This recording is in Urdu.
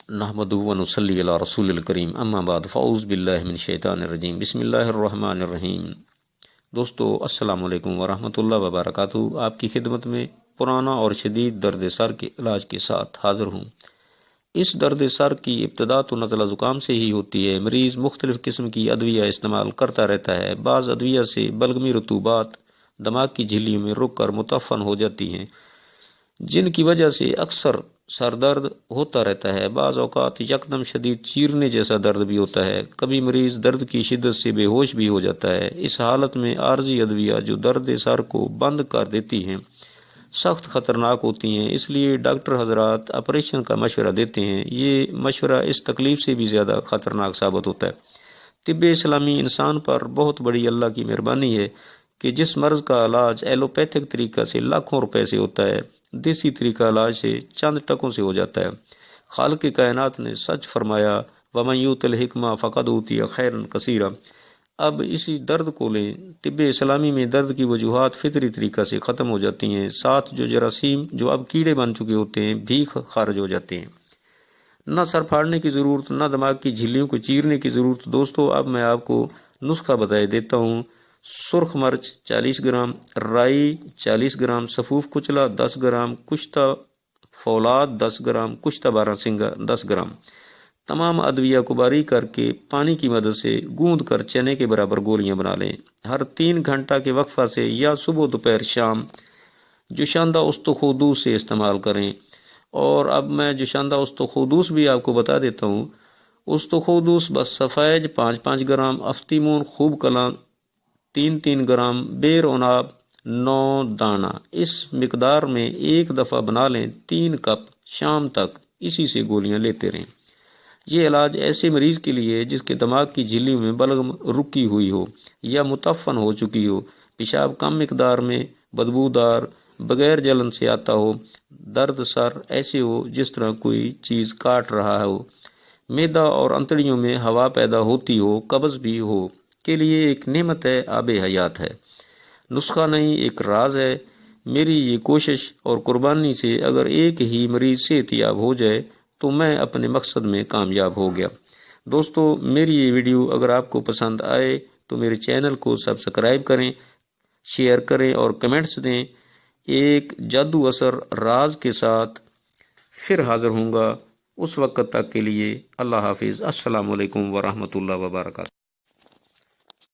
نحمدہ و نصلی علی رسول الکریم اما بعد فاعوذ باللہ من الشیطان الرجیم بسم اللہ الرحمن الرحیم۔ دوستو السلام علیکم ورحمۃ اللہ وبرکاتہ۔ آپ کی خدمت میں پرانا اور شدید درد سر کے علاج کے ساتھ حاضر ہوں۔ اس درد سر کی ابتدا تو نزلہ زکام سے ہی ہوتی ہے۔ مریض مختلف قسم کی ادویہ استعمال کرتا رہتا ہے۔ بعض ادویہ سے بلغمی رطوبات دماغ کی جھلیوں میں رک کر متعفن ہو جاتی ہیں، جن کی وجہ سے اکثر سر درد ہوتا رہتا ہے۔ بعض اوقات یکدم شدید چیرنے جیسا درد بھی ہوتا ہے۔ کبھی مریض درد کی شدت سے بے ہوش بھی ہو جاتا ہے۔ اس حالت میں عارضی ادویہ جو درد سر کو بند کر دیتی ہیں سخت خطرناک ہوتی ہیں، اس لیے ڈاکٹر حضرات آپریشن کا مشورہ دیتے ہیں۔ یہ مشورہ اس تکلیف سے بھی زیادہ خطرناک ثابت ہوتا ہے۔ طب اسلامی انسان پر بہت بڑی اللہ کی مہربانی ہے کہ جس مرض کا علاج ایلوپیتھک طریقہ سے لاکھوں روپے سے ہوتا ہے، دیسی طریقہ علاج سے چند ٹکوں سے ہو جاتا ہے۔ خالق کائنات نے سچ فرمایا، وَمَن يُؤْتِ الْحِكْمَةَ فَقَدْ أُوتِيَ خَيْرًا كَثِيرًا۔ اب اسی درد کو لیں۔ طب اسلامی میں درد کی وجوہات فطری طریقہ سے ختم ہو جاتی ہیں، ساتھ جو جراثیم جو اب کیڑے بن چکے ہوتے ہیں بھی خارج ہو جاتے ہیں۔ نہ سر پھاڑنے کی ضرورت، نہ دماغ کی جھلیوں کو چیرنے کی ضرورت۔ دوستو اب میں آپ کو نسخہ بتائے دیتا ہوں۔ سرخ مرچ 40 گرام، رائی 40 گرام، سفوف کچلا 10 گرام، کشتہ فولاد 10 گرام، کشتہ بارہسنگا 10 گرام۔ تمام ادویہ کو باریک کر کے پانی کی مدد سے گوندھ کر چنے کے برابر گولیاں بنا لیں۔ ہر 3 گھنٹہ کے وقفہ سے یا صبح دوپہر شام جوشاندہ استخودوس سے استعمال کریں۔ اور اب میں جوشاندہ استخودوس بھی آپ کو بتا دیتا ہوں۔ استخودوس بس سفید 5-5 گرام، افتیمون خوب کلان 3-3 گرام، بیر عناب 9 دانہ۔ اس مقدار میں ایک دفعہ بنا لیں، 3 کپ شام تک اسی سے گولیاں لیتے رہیں۔ یہ علاج ایسے مریض کے لیے جس کے دماغ کی جھلیوں میں بلغم رکی ہوئی ہو یا متعفن ہو چکی ہو، پیشاب کم مقدار میں بدبودار بغیر جلن سے آتا ہو، درد سر ایسے ہو جس طرح کوئی چیز کاٹ رہا ہو، معدہ اور انتڑیوں میں ہوا پیدا ہوتی ہو، قبض بھی ہو کے لیے ایک نعمت ہے، آب حیات ہے۔ نسخہ نہیں، ایک راز ہے۔ میری یہ کوشش اور قربانی سے اگر ایک ہی مریض صحت یاب ہو جائے تو میں اپنے مقصد میں کامیاب ہو گیا۔ دوستو میری یہ ویڈیو اگر آپ کو پسند آئے تو میرے چینل کو سبسکرائب کریں، شیئر کریں اور کمنٹس دیں۔ ایک جادو اثر راز کے ساتھ پھر حاضر ہوں گا۔ اس وقت تک کے لیے اللہ حافظ۔ السلام علیکم ورحمۃ اللہ وبرکاتہ۔